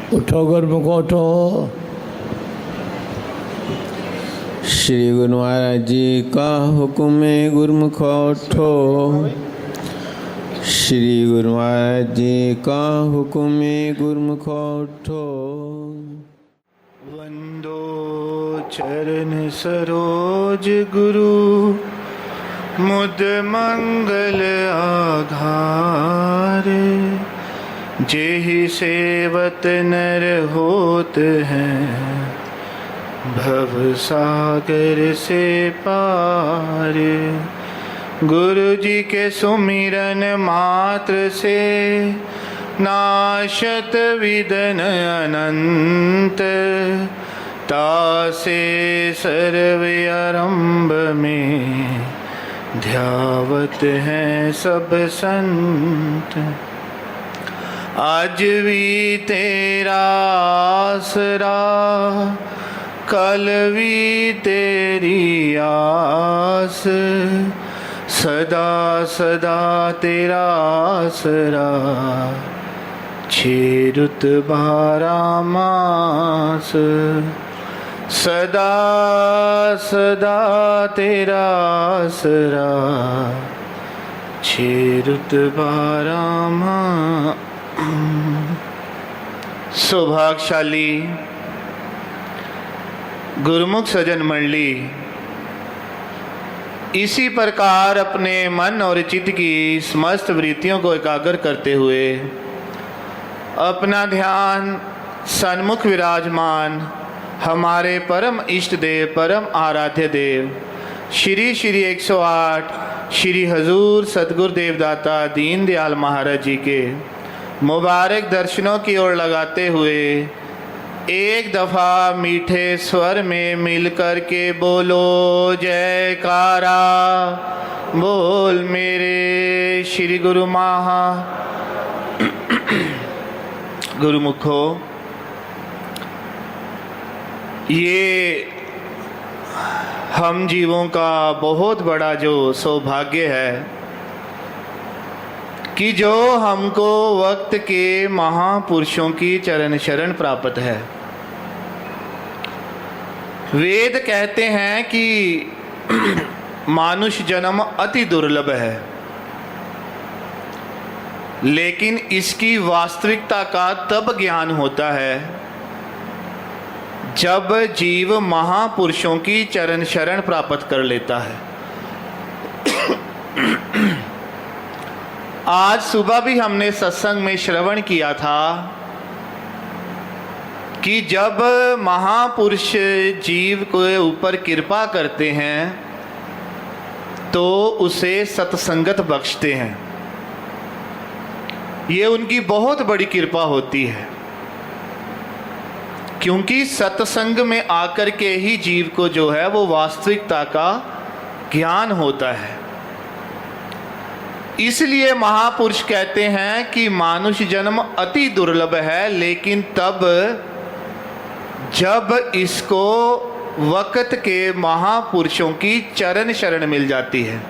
उठो गुरमुख उठो। श्री गुरु महाराज जी का हुक्म है गुरमुख उठो। श्री गुरु महाराज जी का हुक्म है गुरमुख उठो। वंदो चरण सरोज गुरु मुद मंगल आधार। जेहि सेवत नर होत हैं भव सागर से पार। गुरु जी के सुमिरन मात्र से नाशत विदन अनंत। तासे सर्व आरंभ में ध्यावत हैं सब संत। आज भी तेरा आसरा कल भी तेरी आस। सदा सदा तेरा आसरा छे रुत 12 मास। सदा सदा तेरा आसरा छे रुत 12 मास। सौभाग्यशाली गुरुमुख सजन मंडली इसी प्रकार अपने मन और चित्त की समस्त वृत्तियों को एकाग्र करते हुए अपना ध्यान सन्मुख विराजमान हमारे परम इष्ट देव परम आराध्य देव श्री श्री 108 श्री हजूर सतगुरु देवदाता दीन दयाल महाराज जी के मुबारक दर्शनों की ओर लगाते हुए एक दफ़ा मीठे स्वर में मिलकर के बोलो जयकारा। बोल मेरे श्री गुरु महा गुरुमुखो। ये हम जीवों का बहुत बड़ा जो सौभाग्य है कि जो हमको वक्त के महापुरुषों की चरण शरण प्राप्त है। वेद कहते हैं कि मानुष जन्म अति दुर्लभ है, लेकिन इसकी वास्तविकता का तब ज्ञान होता है जब जीव महापुरुषों की चरण शरण प्राप्त कर लेता है। आज सुबह भी हमने सत्संग में श्रवण किया था कि जब महापुरुष जीव के ऊपर कृपा करते हैं तो उसे सत्संगत बख्शते हैं। ये उनकी बहुत बड़ी कृपा होती है, क्योंकि सत्संग में आकर के ही जीव को जो है वो वास्तविकता का ज्ञान होता है। इसलिए महापुरुष कहते हैं कि मानुष जन्म अति दुर्लभ है, लेकिन तब जब इसको वक्त के महापुरुषों की चरण शरण मिल जाती है।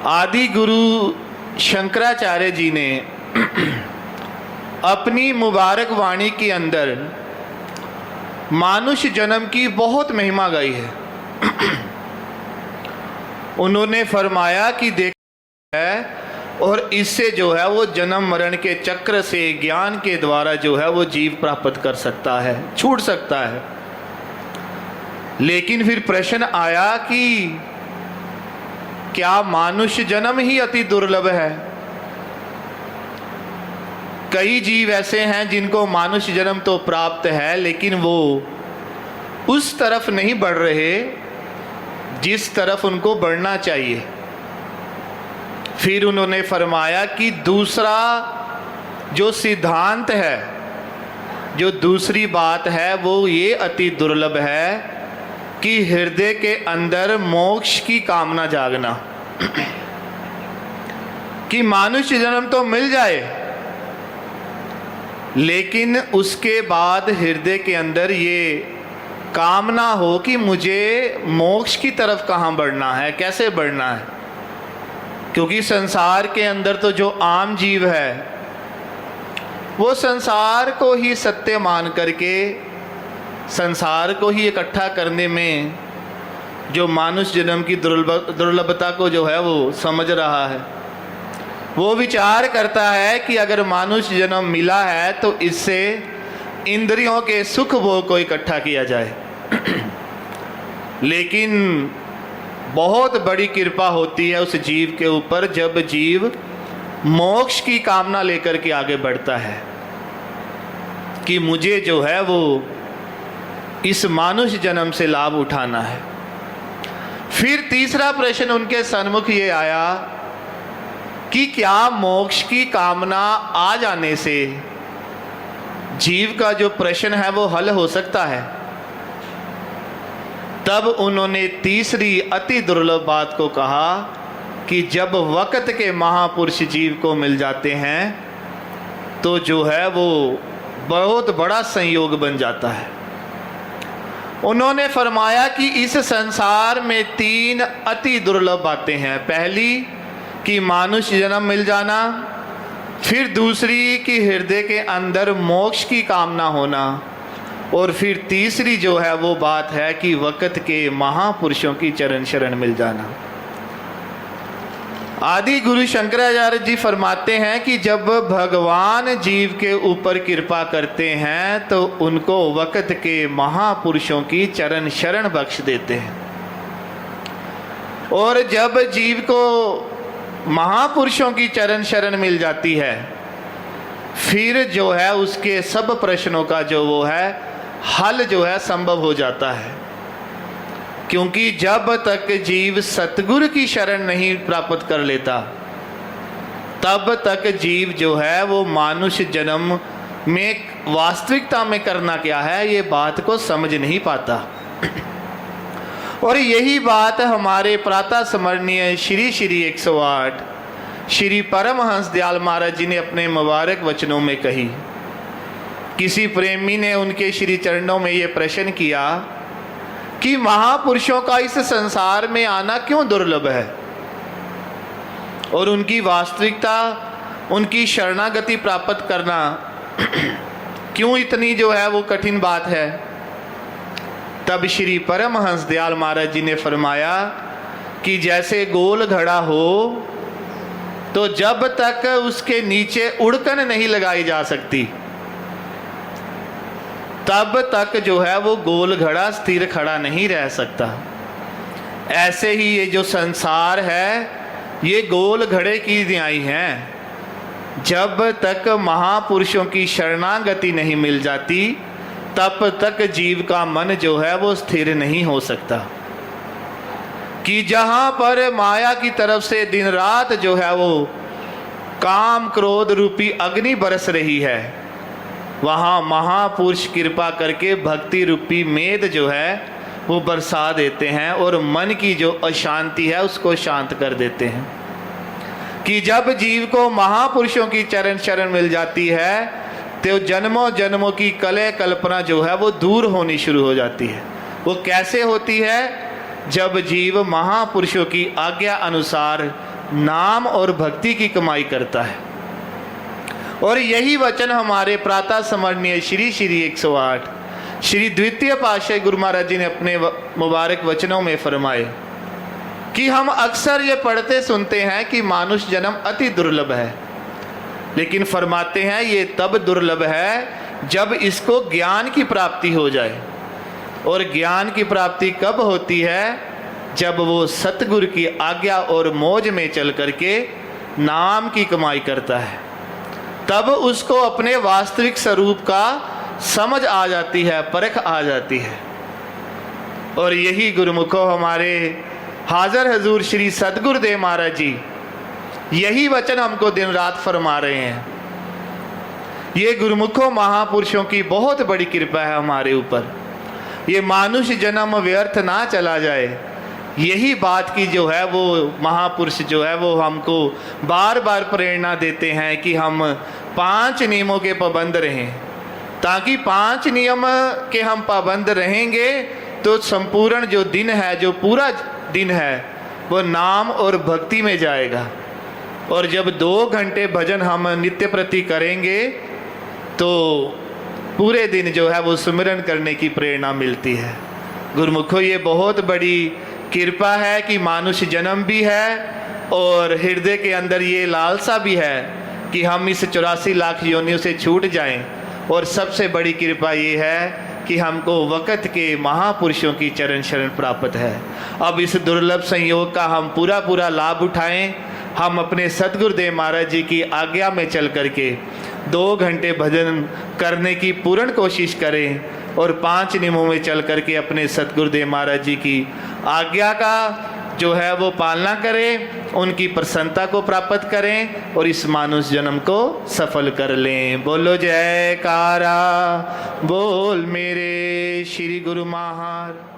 आदि गुरु शंकराचार्य जी ने अपनी मुबारक वाणी के अंदर मानुष जन्म की बहुत महिमा गाई है। उन्होंने फरमाया कि देख है और इससे जो है वो जन्म मरण के चक्र से ज्ञान के द्वारा जो है वो जीव प्राप्त कर सकता है, छूट सकता है। लेकिन फिर प्रश्न आया कि क्या मानुष जन्म ही अति दुर्लभ है? कई जीव ऐसे हैं जिनको मानुष जन्म तो प्राप्त है, लेकिन वो उस तरफ नहीं बढ़ रहे जिस तरफ उनको बढ़ना चाहिए। फिर उन्होंने फरमाया कि दूसरा जो सिद्धांत है, जो दूसरी बात है, वो ये अति दुर्लभ है कि हृदय के अंदर मोक्ष की कामना जागना। कि मनुष्य जन्म तो मिल जाए, लेकिन उसके बाद हृदय के अंदर ये कामना हो कि मुझे मोक्ष की तरफ कहाँ बढ़ना है, कैसे बढ़ना है। क्योंकि संसार के अंदर तो जो आम जीव है वो संसार को ही सत्य मान करके संसार को ही इकट्ठा करने में जो मानुष्य जन्म की दुर्लभता को जो है वो समझ रहा है, वो विचार करता है कि अगर मानुष्य जन्म मिला है तो इससे इंद्रियों के सुख भोग को इकट्ठा किया जाए। लेकिन बहुत बड़ी कृपा होती है उस जीव के ऊपर जब जीव मोक्ष की कामना लेकर के आगे बढ़ता है कि मुझे जो है वो इस मानुष्य जन्म से लाभ उठाना है। फिर तीसरा प्रश्न उनके सन्मुख ये आया कि क्या मोक्ष की कामना आ जाने से जीव का जो प्रश्न है वो हल हो सकता है? तब उन्होंने तीसरी अति दुर्लभ बात को कहा कि जब वक्त के महापुरुष जीव को मिल जाते हैं तो जो है वो बहुत बड़ा संयोग बन जाता है। उन्होंने फरमाया कि इस संसार में 3 अति दुर्लभ बातें हैं। पहली कि मानुष्य जन्म मिल जाना, फिर दूसरी कि हृदय के अंदर मोक्ष की कामना होना, और फिर तीसरी जो है वो बात है कि वक्त के महापुरुषों की चरण शरण मिल जाना। आदि गुरु शंकराचार्य जी फरमाते हैं कि जब भगवान जीव के ऊपर कृपा करते हैं तो उनको वक्त के महापुरुषों की चरण शरण बख्श देते हैं, और जब जीव को महापुरुषों की चरण शरण मिल जाती है फिर जो है उसके सब प्रश्नों का जो वो है हल जो है संभव हो जाता है। क्योंकि जब तक जीव सतगुरु की शरण नहीं प्राप्त कर लेता तब तक जीव जो है वो मानुष्य जन्म में वास्तविकता में करना क्या है ये बात को समझ नहीं पाता। और यही बात हमारे प्रातः स्मरणीय श्री श्री 108 श्री परमहंस दयाल महाराज जी ने अपने मुबारक वचनों में कही। किसी प्रेमी ने उनके श्री चरणों में ये प्रश्न किया कि महापुरुषों का इस संसार में आना क्यों दुर्लभ है और उनकी वास्तविकता, उनकी शरणागति प्राप्त करना क्यों इतनी जो है वो कठिन बात है। तब श्री परमहंस दयाल महाराज जी ने फरमाया कि जैसे गोल घड़ा हो तो जब तक उसके नीचे उड़कन नहीं लगाई जा सकती तब तक जो है वो गोल घड़ा स्थिर खड़ा नहीं रह सकता। ऐसे ही ये जो संसार है ये गोल घड़े की न्याय है। जब तक महापुरुषों की शरणागति नहीं मिल जाती तब तक जीव का मन जो है वो स्थिर नहीं हो सकता। कि जहाँ पर माया की तरफ से दिन रात जो है वो काम क्रोध रूपी अग्नि बरस रही है, वहाँ महापुरुष कृपा करके भक्ति रूपी मेद जो है वो बरसा देते हैं और मन की जो अशांति है उसको शांत कर देते हैं। कि जब जीव को महापुरुषों की चरण शरण मिल जाती है तो जन्मों जन्मों की कले कल्पना जो है वो दूर होनी शुरू हो जाती है। वो कैसे होती है? जब जीव महापुरुषों की आज्ञा अनुसार नाम और भक्ति की कमाई करता है। और यही वचन हमारे प्रातः स्मरणीय श्री श्री 108 श्री द्वितीय पातशाही गुरु महाराज जी ने अपने मुबारक वचनों में फरमाए कि हम अक्सर ये पढ़ते सुनते हैं कि मानुष्य जन्म अति दुर्लभ है, लेकिन फरमाते हैं ये तब दुर्लभ है जब इसको ज्ञान की प्राप्ति हो जाए। और ज्ञान की प्राप्ति कब होती है? जब वो सतगुरु की आज्ञा और मौज में चल करके नाम की कमाई करता है, तब उसको अपने वास्तविक स्वरूप का समझ आ जाती है, परख आ जाती है। और यही गुरुमुखों हमारे हाजर हजूर श्री सतगुरुदेव महाराज जी यही वचन हमको दिन रात फरमा रहे हैं। ये गुरुमुखों महापुरुषों की बहुत बड़ी कृपा है हमारे ऊपर। ये मानुष्य जन्म व्यर्थ ना चला जाए, यही बात की जो है वो महापुरुष जो है वो हमको बार बार प्रेरणा देते हैं कि हम 5 नियमों के पाबंद रहें, ताकि 5 नियम के हम पाबंद रहेंगे तो संपूर्ण जो दिन है, जो पूरा दिन है वो नाम और भक्ति में जाएगा। और जब 2 घंटे भजन हम नित्य प्रति करेंगे तो पूरे दिन जो है वो सुमिरन करने की प्रेरणा मिलती है। गुरुमुखो, ये बहुत बड़ी कृपा है कि मानुष जन्म भी है और हृदय के अंदर ये लालसा भी है कि हम इस 84 लाख योनियों से छूट जाएं। और सबसे बड़ी कृपा ये है कि हमको वक़्त के महापुरुषों की चरण शरण प्राप्त है। अब इस दुर्लभ संयोग का हम पूरा लाभ उठाएं। हम अपने सतगुरुदेव महाराज जी की आज्ञा में चल करके 2 घंटे भजन करने की पूर्ण कोशिश करें और 5 नियमों में चल करके अपने सतगुरुदेव महाराज जी की आज्ञा का जो है वो पालना करें, उनकी प्रसन्नता को प्राप्त करें और इस मानुष जन्म को सफल कर लें। बोलो जयकारा, बोल मेरे श्री गुरु महाराज।